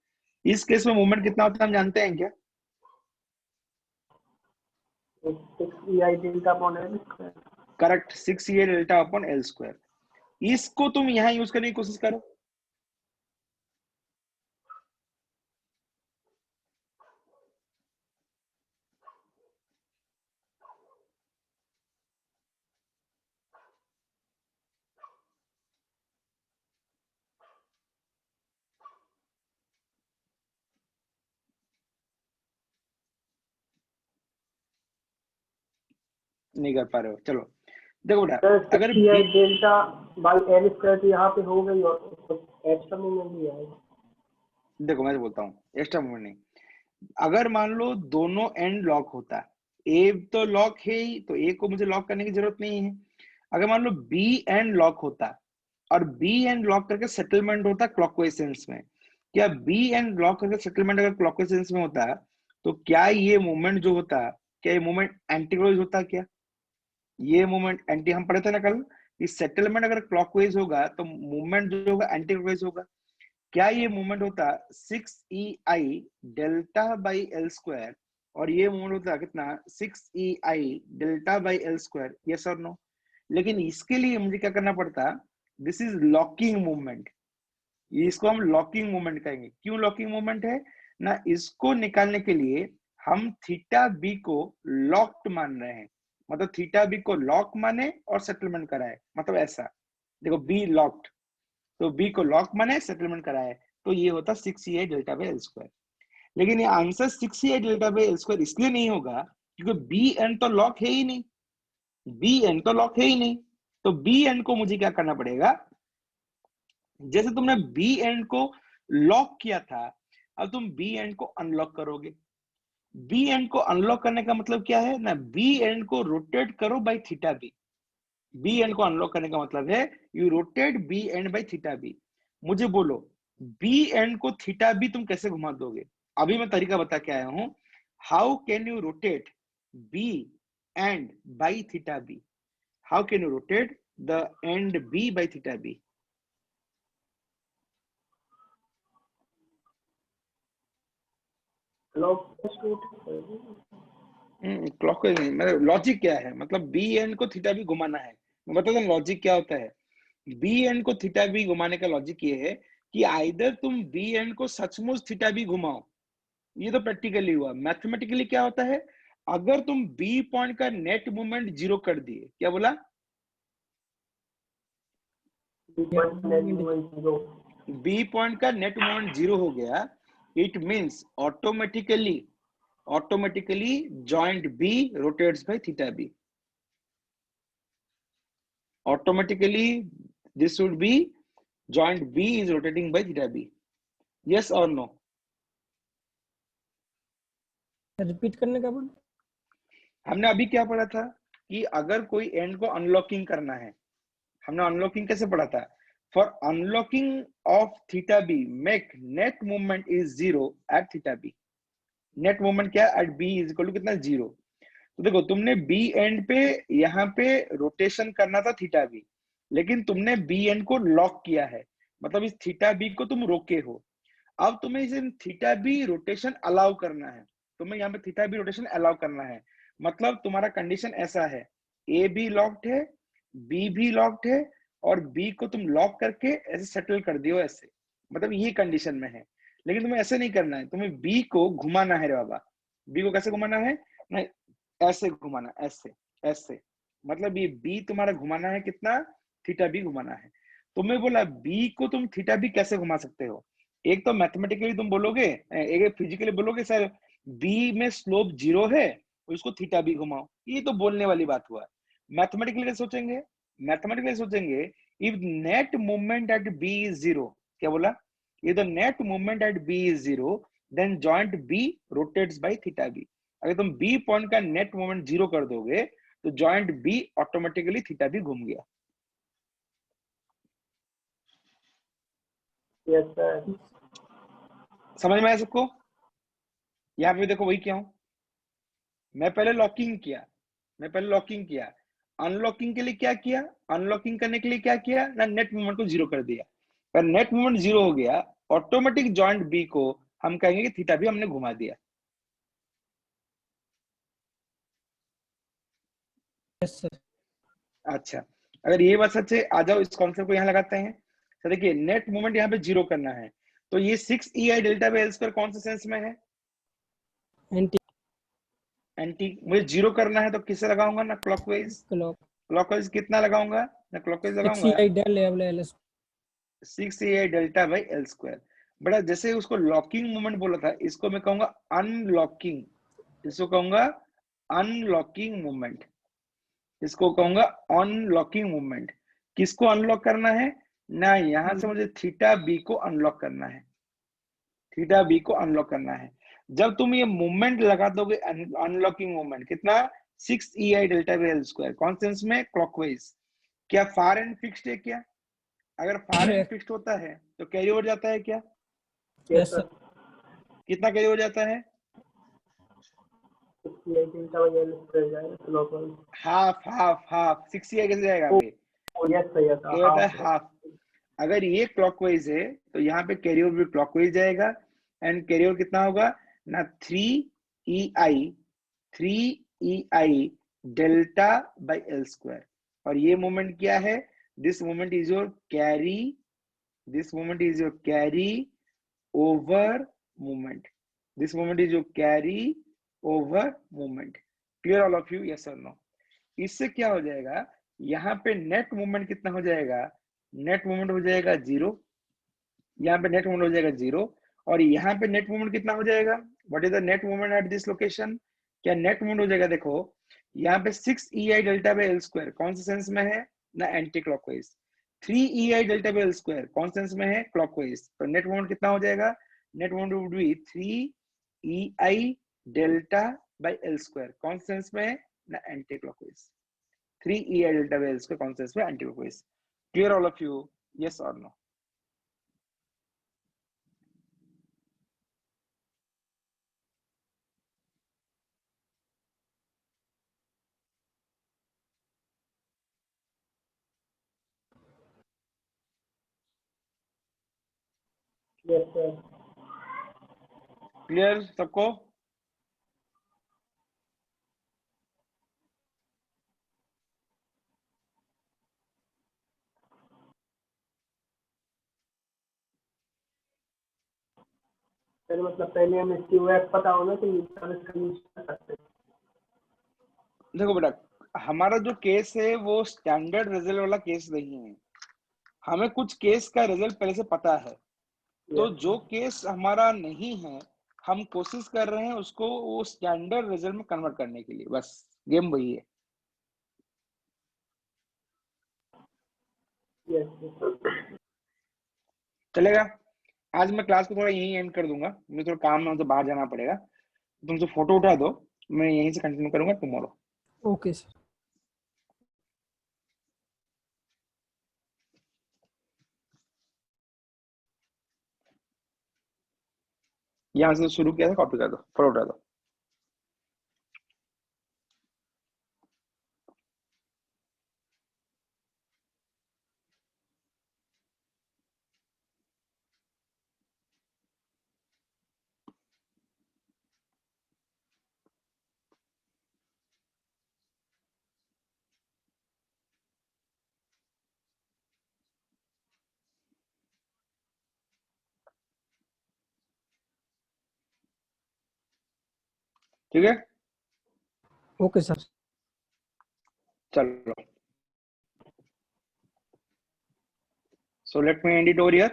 इस केस में मूवमेंट कितना होता है हम जानते हैं क्या? 6EI delta upon L square. Correct, 6EI delta upon L square. इसको तुम यहाँ यूज करने की कोशिश करो। नहीं कर पा रहे हो, चलो देखो बेटा, अगर डेल्टा बाई एल स्क्वायर तो यहाँ पे हो गई और एक्स्ट्रा मूवमेंट भी आएगा। देखो मैं बोलता हूँ एक्स्ट्रा मूवमेंट नहीं, अगर मान लो दोनों एंड लॉक होता, ए तो लॉक है ही, तो ए को मुझे लॉक करने की जरूरत नहीं है। अगर मान लो बी एंड लॉक होता और बी एंड लॉक करके सेटलमेंट होता क्लॉकवाइज सेंस में, क्या बी एंड लॉक करके सेटलमेंट अगर क्लॉकवाइज सेंस में होता, तो क्या ये मूवमेंट जो होता, क्या ये मूवमेंट एंटी क्लॉकवाइज होता? क्या ये मूवमेंट एंटी, हम पढ़े थे ना कल, कि सेटलमेंट अगर क्लॉकवाइज होगा तो मूवमेंट जो होगा एंटी क्लॉकवाइज होगा। क्या ये मूवमेंट होता 6EI delta by L square, और ये मूवमेंट होता कितना 6EI delta by L square? Yes और नो? लेकिन इसके लिए मुझे क्या करना पड़ता, दिस इज लॉकिंग मूवमेंट, इसको हम लॉकिंग मूवमेंट कहेंगे। क्यों लॉकिंग मूवमेंट है ना, इसको निकालने के लिए हम थीटा बी को लॉक्ड मान रहे हैं, मतलब थीटा बी को लॉक माने और सेटलमेंट कराए, मतलब ऐसा देखो, बी लॉक्ड, तो बी को लॉक माने सेटलमेंट कराए, तो ये होता 6EI delta by L square. लेकिन ये answer 6EI delta by L square इसलिए नहीं होगा क्योंकि बी एंड तो लॉक है ही नहीं, बी एंड तो लॉक है ही नहीं। तो बी एंड को मुझे क्या करना पड़ेगा, जैसे तुमने बी एंड को लॉक किया था, अब तुम बी एंड को अनलॉक करोगे। बी एंड को अनलॉक करने का मतलब क्या है ना, बी एंड को रोटेट करो by theta B. B end को अनलॉक करने का मतलब है you rotate B end by theta B. मुझे बोलो बी एंड को थीटा बी तुम कैसे घुमा दोगे? अभी मैं तरीका बता के आया हूं, how can you rotate B end by theta B, how can you rotate the end B by theta B? Clockwise नहीं, मतलब लॉजिक क्या है, मतलब बी एंड को थीटा बी घुमाना है। मैं बताता हूँ लॉजिक क्या होता है। बी एंड को थीटा बी घुमाने का लॉजिक ये है कि आइदर तुम बी एंड को सचमुच थीटा बी घुमाओ, ये तो प्रैक्टिकली हुआ। मैथमेटिकली क्या होता है, अगर तुम बी पॉइंट का नेट मूवमेंट जीरो कर दिए, क्या बोला, बी पॉइंट का नेट मूवमेंट जीरो हो गया, it means automatically joint B rotates by theta B, automatically this should be joint B is rotating by theta B. Yes or no? Repeat करने का बोल। हमने अभी क्या पढ़ा था कि अगर कोई एंड को अनलॉकिंग करना है, हमने अनलॉकिंग कैसे पढ़ा था, for unlocking of theta B make net movement is zero at theta B. Net movement क्या at B is equal to कितना, जीरो। तो देखो तुमने बी एंड पे यहाँ पे रोटेशन करना था थीटा बी, लेकिन तुमने बी एंड को लॉक किया है, मतलब इस थीटा बी को तुम रोके हो। अब तुम्हें इसे थीटा बी रोटेशन अलाउ करना है, तुम्हें यहाँ पे थीटा बी रोटेशन अलाउ करना है, मतलब तुम्हारा कंडीशन ऐसा है, ए भी लॉक्ड है, बी भी लॉक्ड है, और बी को तुम लॉक करके ऐसे सेटल कर दियो ऐसे, मतलब ये कंडीशन में है। लेकिन तुम्हें ऐसे नहीं करना है, तुम्हें बी को घुमाना है रे बाबा। बी को कैसे घुमाना है, नहीं ऐसे घुमाना, ऐसे ऐसे, मतलब ये बी तुम्हारा घुमाना है कितना, थीटा बी घुमाना है। तुम्हें बोला बी को तुम थीटा बी कैसे घुमा सकते हो, एक तो मैथमेटिकली तुम बोलोगे, एक फिजिकली बोलोगे सर बी में स्लोप जीरो है, उसको थीटा बी घुमाओ, ये तो बोलने वाली बात हुआ। मैथमेटिकली कैसे सोचेंगे, मैथमेटिकली सोचेंगे if net movement at B is zero, क्या बोला, ये the net movement at B is zero then joint B rotates by theta B. अगर तुम बी पॉइंट का नेट मूवमेंट जीरो कर दोगे तो joint B automatically theta B घूम गया। Yes sir. समझ में आया सबको? यहाँ पे देखो वही क्या हूं, मैं पहले लॉकिंग किया, अनलॉकिंग के लिए क्या किया, अनलॉकिंग करने के लिए क्या किया ना, नेट मूवमेंट को जीरो कर दिया। पर नेट मूवमेंट जीरो हो गया, ऑटोमेटिक जॉइंट बी को हम कहेंगे कि थीटा बी हमने घुमा दिया। Yes sir. अच्छा, अगर ये बात सच है, आ जाओ इस कॉन्सेप्ट को यहाँ लगाते हैं। तो देखिए नेट मूवमेंट यहाँ पे जीरो करना है, तो ये 6 डेल्टा बाय एल स्क्वायर कौन से सेंस में है, एंटी एंटी। मुझे जीरो करना है तो किससे लगाऊंगा ना, क्लॉकवाइज। क्लॉक क्लॉकवाइज कितना लगाऊंगा ना, क्लॉकवाइज 6 लगाऊंगा I del L 6 delta by L square. बड़ा जैसे उसको लॉकिंग मूवमेंट बोला था, इसको मैं कहूंगा अनलॉकिंग, इसको कहूंगा अनलॉकिंग मूवमेंट, इसको कहूंगा अनलॉकिंग मूवमेंट। किसको अनलॉक करना है ना, यहां से मुझे थीटा बी को अनलॉक करना है, थीटा बी को अनलॉक करना है। जब तुम ये मूवमेंट लगा दोगे अनलॉकिंग मूवमेंट कितना, 6 डेल्टा बाई एल स्क्वायर, कौन सेंस में, क्लॉकवाइज। क्या फार एंड फिक्स्ड है क्या, अगर फार एंड फिक्स्ड होता है तो कैरी ओवर जाता है क्या, यस सर। कितना कैरी ओवर जाता है, हाफ हाफ हाफ, 6 कैसे जाएगा बे, यस सर, यस ये होता है हाफ। अगर ये क्लॉकवाइज है तो यहाँ पे कैरी ओवर भी क्लॉकवाइज जाएगा, एंड कैरी ओवर कितना होगा ना, 3 ई आई डेल्टा बाई एल स्क्वायर। और ये मोमेंट क्या है, this moment is your carry, this moment is your carry over moment, this moment is your carry over moment. Clear all of you, yes और no? इससे क्या हो जाएगा, यहाँ पे नेट मूवमेंट कितना हो जाएगा, नेट मूवमेंट हो जाएगा जीरो, यहाँ पे नेट मूवमेंट हो जाएगा जीरो, और यहाँ पे नेट मूवमेंट कितना हो जाएगा, what is the net movement at this location, क्या नेट मूवमेंट हो जाएगा, देखो यहाँ पे 6 डेल्टा बाई एल स्क्वायर कौन से सेंस में है ना, anti clockwise. 3 delta by L square कौन सेंस में है, क्लॉकवाइज। तो नेट मूवमेंट कितना हो जाएगा, net movement would be 3 delta by L square कौन सेंस में है ना, anti clockwise. 3 delta by L square कौन सेंस में, anti clockwise. Clear all of you, yes और नो? Yes sir. क्लियर सबको? मतलब पहले हमें COF पता होना चाहिए तब इसका यूज कर सकते हैं। देखो बेटा, हमारा जो केस है वो स्टैंडर्ड रिजल्ट वाला केस नहीं है। हमें कुछ केस का रिजल्ट पहले से पता है, तो जो केस हमारा नहीं है हम कोशिश कर रहे हैं उसको वो स्टैंडर्ड रिजल्ट में कन्वर्ट करने के लिए, बस गेम वही है। चलेगा? आज मैं क्लास को थोड़ा यहीं एंड कर दूंगा, मुझे थोड़ा काम है, मुझे बाहर जाना पड़ेगा। तुमसे फोटो उठा दो, मैं यहीं से कंटिन्यू करूंगा टुमारो। Okay sir. यहाँ से शुरू किया था, कॉपी कर दो, फोटो उठा दो। ठीक है, ओके सर। चलो। So let me end it over here.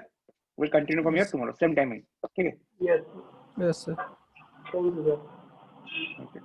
We'll continue from here tomorrow, same timing. ठीक है? Yes. Yes sir. Thank you, sir. Okay.